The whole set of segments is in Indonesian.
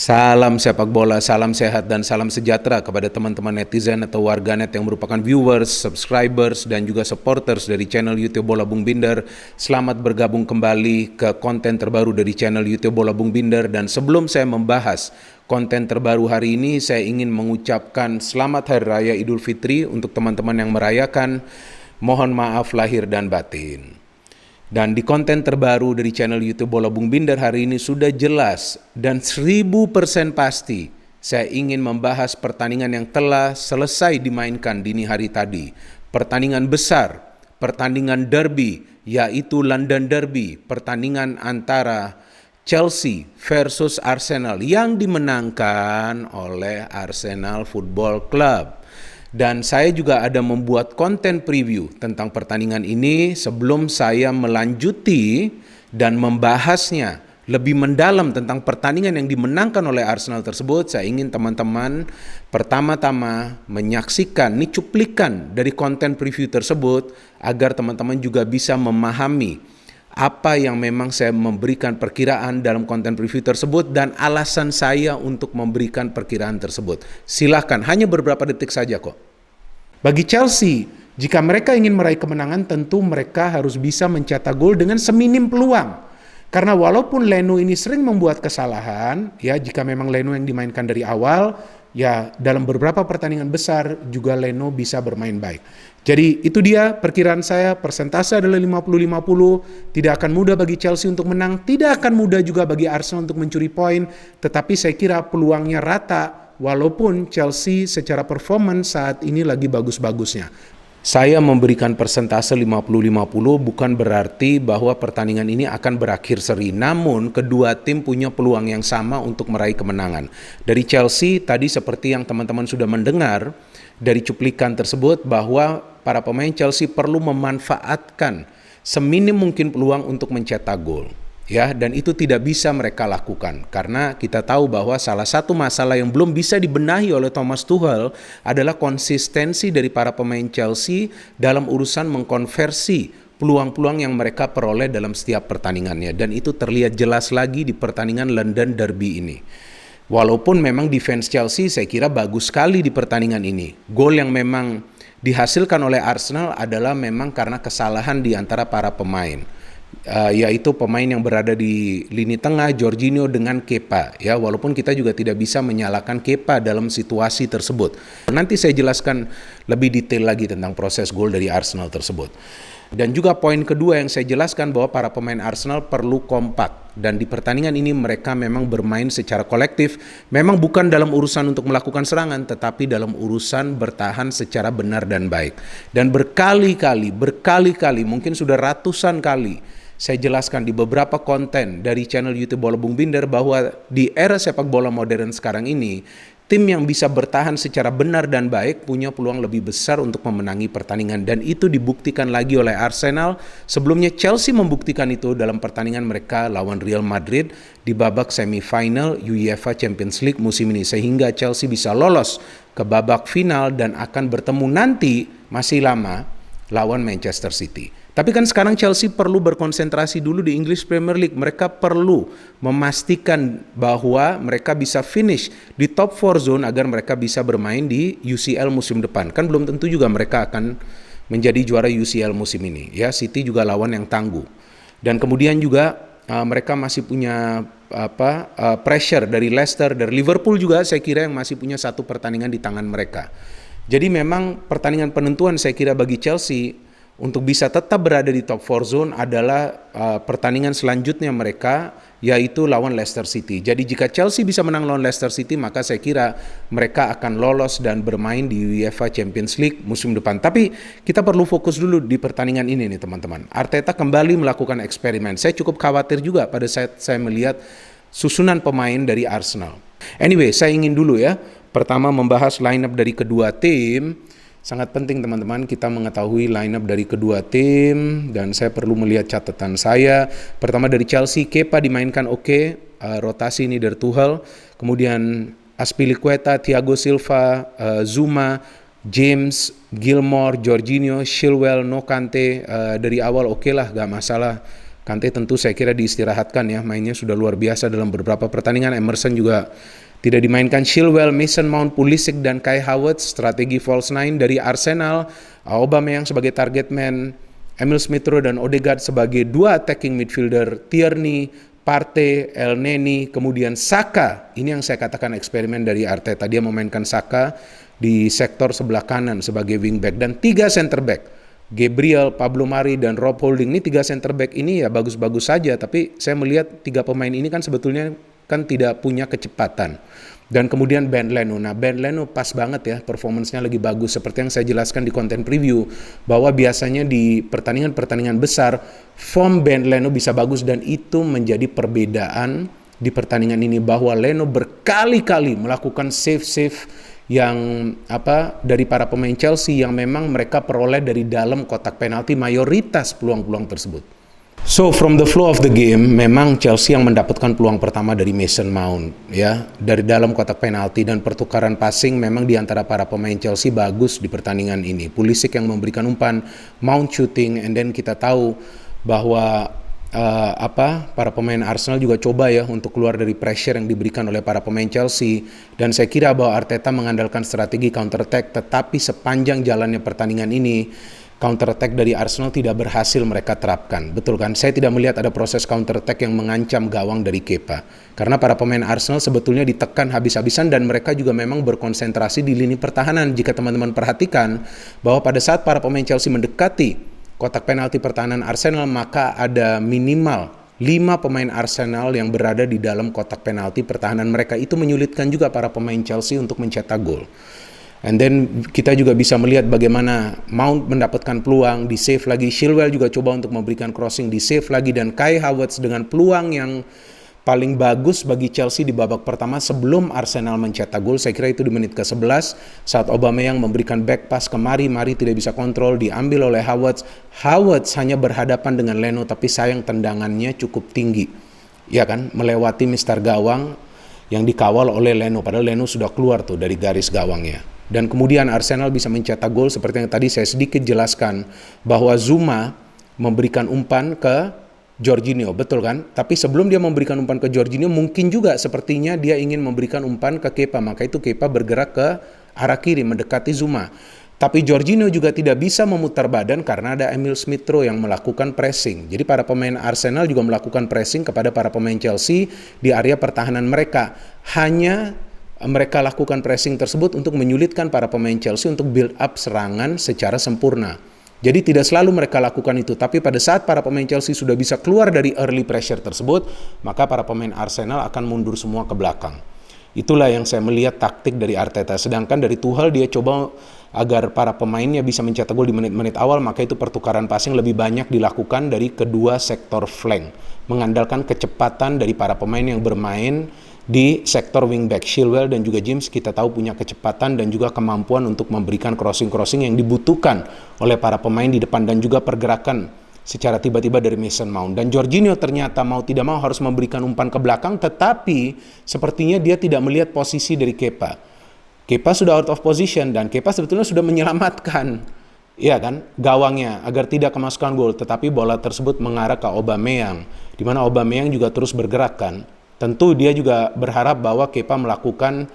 Salam sepak bola, salam sehat dan salam sejahtera kepada teman-teman netizen atau warganet yang merupakan viewers, subscribers, dan juga supporters dari channel YouTube Bola Bung Binder. Selamat bergabung kembali ke konten terbaru dari channel YouTube Bola Bung Binder. Dan sebelum saya membahas konten terbaru hari ini, saya ingin mengucapkan selamat Hari Raya Idul Fitri untuk teman-teman yang merayakan. Mohon maaf lahir dan batin. Dan di konten terbaru dari channel YouTube Bola Bung Binder hari ini sudah jelas dan 1000% pasti saya ingin membahas pertandingan yang telah selesai dimainkan dini hari tadi. Pertandingan besar, pertandingan derby, yaitu London Derby, pertandingan antara Chelsea versus Arsenal yang dimenangkan oleh Arsenal Football Club. Dan saya juga ada membuat konten preview tentang pertandingan ini. Sebelum saya melanjuti dan membahasnya lebih mendalam tentang pertandingan yang dimenangkan oleh Arsenal tersebut, saya ingin teman-teman pertama-tama menyaksikan cuplikan dari konten preview tersebut agar teman-teman juga bisa memahami apa yang memang saya memberikan perkiraan dalam konten preview tersebut dan alasan saya untuk memberikan perkiraan tersebut. Silahkan, hanya beberapa detik saja kok. Bagi Chelsea, jika mereka ingin meraih kemenangan, tentu mereka harus bisa mencetak gol dengan seminim peluang. Karena walaupun Leno ini sering membuat kesalahan, ya jika memang Leno yang dimainkan dari awal, ya dalam beberapa pertandingan besar juga Leno bisa bermain baik. Jadi itu dia perkiraan saya, persentase adalah 50-50, tidak akan mudah bagi Chelsea untuk menang, tidak akan mudah juga bagi Arsenal untuk mencuri poin, tetapi saya kira peluangnya rata walaupun Chelsea secara performance saat ini lagi bagus-bagusnya. Saya memberikan persentase 50-50 bukan berarti bahwa pertandingan ini akan berakhir seri. Namun kedua tim punya peluang yang sama untuk meraih kemenangan. Dari Chelsea tadi seperti yang teman-teman sudah mendengar dari cuplikan tersebut bahwa para pemain Chelsea perlu memanfaatkan seminim mungkin peluang untuk mencetak gol. Ya, dan itu tidak bisa mereka lakukan karena kita tahu bahwa salah satu masalah yang belum bisa dibenahi oleh Thomas Tuchel adalah konsistensi dari para pemain Chelsea dalam urusan mengkonversi peluang-peluang yang mereka peroleh dalam setiap pertandingannya, dan itu terlihat jelas lagi di pertandingan London Derby ini. Walaupun memang defense Chelsea saya kira bagus sekali di pertandingan ini. Gol yang memang dihasilkan oleh Arsenal adalah memang karena kesalahan di antara para pemain. Yaitu pemain yang berada di lini tengah, Jorginho dengan Kepa, ya, walaupun kita juga tidak bisa menyalahkan Kepa dalam situasi tersebut. Nanti saya jelaskan lebih detail lagi tentang proses gol dari Arsenal tersebut. Dan juga poin kedua yang saya jelaskan bahwa para pemain Arsenal perlu kompak, dan di pertandingan ini mereka memang bermain secara kolektif, memang bukan dalam urusan untuk melakukan serangan, tetapi dalam urusan bertahan secara benar dan baik. Dan berkali-kali, mungkin sudah ratusan kali saya jelaskan di beberapa konten dari channel YouTube Bola Bung Binder bahwa di era sepak bola modern sekarang ini, tim yang bisa bertahan secara benar dan baik punya peluang lebih besar untuk memenangi pertandingan, dan itu dibuktikan lagi oleh Arsenal. Sebelumnya Chelsea membuktikan itu dalam pertandingan mereka lawan Real Madrid di babak semifinal UEFA Champions League musim ini, sehingga Chelsea bisa lolos ke babak final dan akan bertemu nanti masih lama lawan Manchester City. Tapi kan sekarang Chelsea perlu berkonsentrasi dulu di English Premier League. Mereka perlu memastikan bahwa mereka bisa finish di top 4 zone agar mereka bisa bermain di UCL musim depan. Kan belum tentu juga mereka akan menjadi juara UCL musim ini. Ya, City juga lawan yang tangguh. Dan kemudian juga mereka masih punya pressure dari Leicester, dari Liverpool juga saya kira yang masih punya satu pertandingan di tangan mereka. Jadi memang pertandingan penentuan saya kira bagi Chelsea untuk bisa tetap berada di top 4 zone adalah pertandingan selanjutnya mereka, yaitu lawan Leicester City. Jadi jika Chelsea bisa menang lawan Leicester City, maka saya kira mereka akan lolos dan bermain di UEFA Champions League musim depan. Tapi kita perlu fokus dulu di pertandingan ini nih teman-teman. Arteta kembali melakukan eksperimen. Saya cukup khawatir juga pada saat saya melihat susunan pemain dari Arsenal. Anyway, saya ingin dulu ya pertama membahas lineup dari kedua tim. Sangat penting teman-teman kita mengetahui lineup dari kedua tim, dan saya perlu melihat catatan saya. Pertama dari Chelsea, Kepa dimainkan oke, rotasi ini dari Tuchel. Kemudian Azpilicueta, Thiago Silva, Zuma, James, Gilmore, Jorginho, Chilwell, No Kante, dari awal oke lah, gak masalah Kante tentu saya kira diistirahatkan ya, mainnya sudah luar biasa dalam beberapa pertandingan. Emerson juga tidak dimainkan. Chilwell, Mason Mount, Pulisic dan Kai Havertz, strategi false nine dari Arsenal. Aubameyang sebagai target man, Emil Smith-Rowe dan Odegaard sebagai dua attacking midfielder, Tierney, Partey, Elneny, kemudian Saka. Ini yang saya katakan eksperimen dari Arteta. Dia memainkan Saka di sektor sebelah kanan sebagai wingback dan 3 center back. Gabriel, Pablo Mari, dan Rob Holding. Ini 3 center back ini ya bagus-bagus saja, tapi saya melihat 3 pemain ini kan sebetulnya kan tidak punya kecepatan. Dan kemudian Ben Leno. Nah, Ben Leno pas banget ya, performance-nya lagi bagus. Seperti yang saya jelaskan di konten preview, bahwa biasanya di pertandingan-pertandingan besar, form Ben Leno bisa bagus, dan itu menjadi perbedaan di pertandingan ini, bahwa Leno berkali-kali melakukan save-save yang dari para pemain Chelsea yang memang mereka peroleh dari dalam kotak penalti mayoritas peluang-peluang tersebut. So from the flow of the game, memang Chelsea yang mendapatkan peluang pertama dari Mason Mount ya, dari dalam kotak penalti, dan pertukaran passing memang di antara para pemain Chelsea bagus di pertandingan ini. Pulisic yang memberikan umpan, Mount shooting, and then kita tahu bahwa para pemain Arsenal juga coba ya untuk keluar dari pressure yang diberikan oleh para pemain Chelsea, dan saya kira bahwa Arteta mengandalkan strategi counter attack, tetapi sepanjang jalannya pertandingan ini counter attack dari Arsenal tidak berhasil mereka terapkan. Betul kan? Saya tidak melihat ada proses counter attack yang mengancam gawang dari Kepa, karena para pemain Arsenal sebetulnya ditekan habis-habisan dan mereka juga memang berkonsentrasi di lini pertahanan. Jika teman-teman perhatikan bahwa pada saat para pemain Chelsea mendekati kotak penalti pertahanan Arsenal, maka ada minimal 5 pemain Arsenal yang berada di dalam kotak penalti pertahanan mereka. Itu menyulitkan juga para pemain Chelsea untuk mencetak gol. And then kita juga bisa melihat bagaimana Mount mendapatkan peluang, di save lagi. Chilwell juga coba untuk memberikan crossing, di save lagi. Dan Kai Havertz dengan peluang yang paling bagus bagi Chelsea di babak pertama sebelum Arsenal mencetak gol. Saya kira itu di menit ke-11 saat Aubameyang memberikan back pass ke Mari tidak bisa kontrol, diambil oleh Havertz. Havertz hanya berhadapan dengan Leno, tapi sayang tendangannya cukup tinggi. Ya kan, melewati mistar gawang yang dikawal oleh Leno, padahal Leno sudah keluar tuh dari garis gawangnya. Dan kemudian Arsenal bisa mencetak gol seperti yang tadi saya sedikit jelaskan, bahwa Zouma memberikan umpan ke Jorginho, betul kan? Tapi sebelum dia memberikan umpan ke Jorginho, mungkin juga sepertinya dia ingin memberikan umpan ke Kepa, maka itu Kepa bergerak ke arah kiri mendekati Zouma. Tapi Jorginho juga tidak bisa memutar badan karena ada Emil Smith-Rowe yang melakukan pressing. Jadi para pemain Arsenal juga melakukan pressing kepada para pemain Chelsea di area pertahanan mereka. Hanya mereka lakukan pressing tersebut untuk menyulitkan para pemain Chelsea untuk build up serangan secara sempurna. Jadi tidak selalu mereka lakukan itu, tapi pada saat para pemain Chelsea sudah bisa keluar dari early pressure tersebut, maka para pemain Arsenal akan mundur semua ke belakang. Itulah yang saya melihat taktik dari Arteta. Sedangkan dari Tuchel dia coba agar para pemainnya bisa mencetak gol di menit-menit awal, maka itu pertukaran passing lebih banyak dilakukan dari kedua sektor flank, mengandalkan kecepatan dari para pemain yang bermain di sektor wingback. Chilwell dan juga James kita tahu punya kecepatan dan juga kemampuan untuk memberikan crossing-crossing yang dibutuhkan oleh para pemain di depan, dan juga pergerakan secara tiba-tiba dari Mason Mount. Dan Jorginho ternyata mau tidak mau harus memberikan umpan ke belakang, tetapi sepertinya dia tidak melihat posisi dari Kepa. Kepa sudah out of position dan Kepa sebetulnya sudah menyelamatkan gawangnya agar tidak kemasukan gol, tetapi bola tersebut mengarah ke Aubameyang, di mana Aubameyang juga terus bergerak kan. Tentu dia juga berharap bahwa Kepa melakukan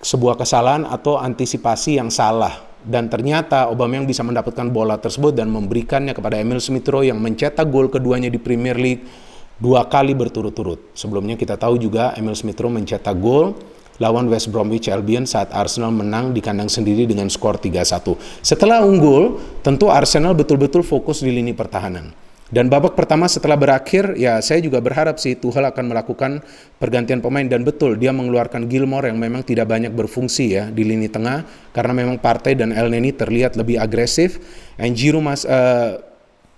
sebuah kesalahan atau antisipasi yang salah. Dan ternyata Aubameyang bisa mendapatkan bola tersebut dan memberikannya kepada Emil Smith-Rowe yang mencetak gol keduanya di Premier League 2 kali berturut-turut. Sebelumnya kita tahu juga Emil Smith-Rowe mencetak gol lawan West Bromwich Albion saat Arsenal menang di kandang sendiri dengan skor 3-1. Setelah unggul, tentu Arsenal betul-betul fokus di lini pertahanan. Dan babak pertama setelah berakhir, ya saya juga berharap sih Tuchel akan melakukan pergantian pemain, dan betul dia mengeluarkan Gilmour yang memang tidak banyak berfungsi ya di lini tengah, karena memang Partey dan Elneny terlihat lebih agresif. And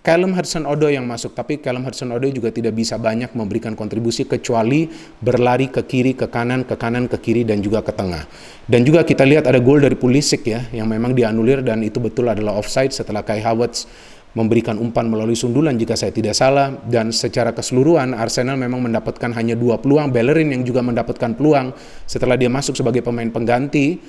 Callum Hudson-Odoi yang masuk, tapi Callum Hudson-Odoi juga tidak bisa banyak memberikan kontribusi kecuali berlari ke kiri, ke kanan, ke kiri, dan juga ke tengah. Dan juga kita lihat ada gol dari Pulisic ya, yang memang dianulir, dan itu betul adalah offside setelah Kai Havertz memberikan umpan melalui sundulan jika saya tidak salah. Dan secara keseluruhan Arsenal memang mendapatkan hanya 2 peluang. Bellerin yang juga mendapatkan peluang setelah dia masuk sebagai pemain pengganti,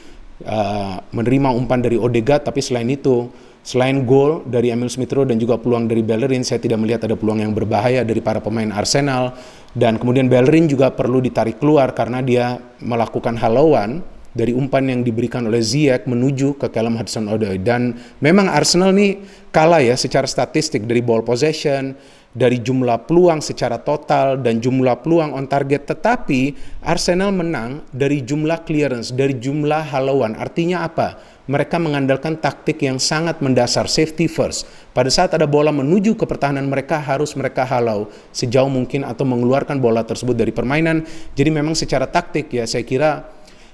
menerima umpan dari Odegaard, tapi selain itu Selain gol dari Emil Smith Rowe dan juga peluang dari Bellerin, saya tidak melihat ada peluang yang berbahaya dari para pemain Arsenal. Dan kemudian Bellerin juga perlu ditarik keluar karena dia melakukan halauan dari umpan yang diberikan oleh Ziyech menuju ke Callum Hudson-Odoi. Dan memang Arsenal nih kalah ya secara statistik dari ball possession, dari jumlah peluang secara total dan jumlah peluang on target, tetapi Arsenal menang dari jumlah clearance, dari jumlah halauan. Artinya apa? Mereka mengandalkan taktik yang sangat mendasar, safety first. Pada saat ada bola menuju ke pertahanan mereka, harus mereka halau sejauh mungkin atau mengeluarkan bola tersebut dari permainan. Jadi memang secara taktik ya saya kira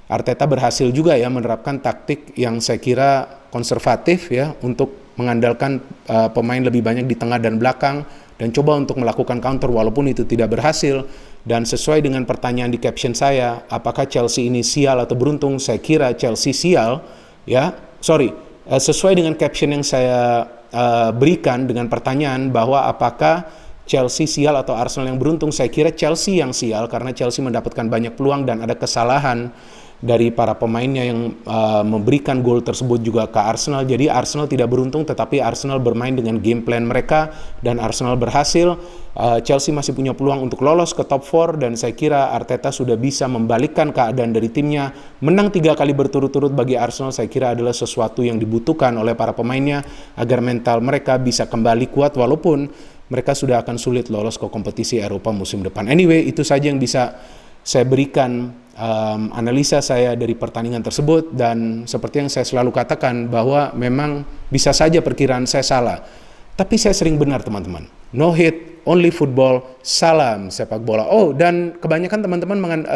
Arteta berhasil juga ya menerapkan taktik yang saya kira konservatif ya untuk mengandalkan pemain lebih banyak di tengah dan belakang dan coba untuk melakukan counter walaupun itu tidak berhasil. Dan sesuai dengan pertanyaan di caption saya, apakah Chelsea ini sial atau beruntung? Saya kira Chelsea sial. Sesuai dengan caption yang saya berikan dengan pertanyaan bahwa apakah Chelsea sial atau Arsenal yang beruntung, saya kira Chelsea yang sial karena Chelsea mendapatkan banyak peluang dan ada kesalahan dari para pemainnya yang memberikan gol tersebut juga ke Arsenal. Jadi Arsenal tidak beruntung, tetapi Arsenal bermain dengan game plan mereka dan Arsenal berhasil. Chelsea masih punya peluang untuk lolos ke top 4 dan saya kira Arteta sudah bisa membalikkan keadaan dari timnya. Menang 3 kali berturut-turut bagi Arsenal saya kira adalah sesuatu yang dibutuhkan oleh para pemainnya agar mental mereka bisa kembali kuat walaupun mereka sudah akan sulit lolos ke kompetisi Eropa musim depan. Anyway, itu saja yang bisa saya berikan analisa saya dari pertandingan tersebut, dan seperti yang saya selalu katakan bahwa memang bisa saja perkiraan saya salah, tapi saya sering benar teman-teman. No hit, only football, salam sepak bola. Oh, dan kebanyakan teman-teman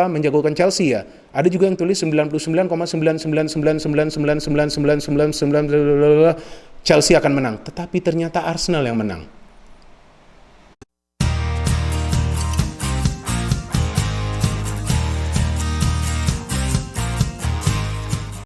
menjagokan Chelsea ya. Ada juga yang tulis 99,999999999 Chelsea akan menang, tetapi ternyata Arsenal yang menang.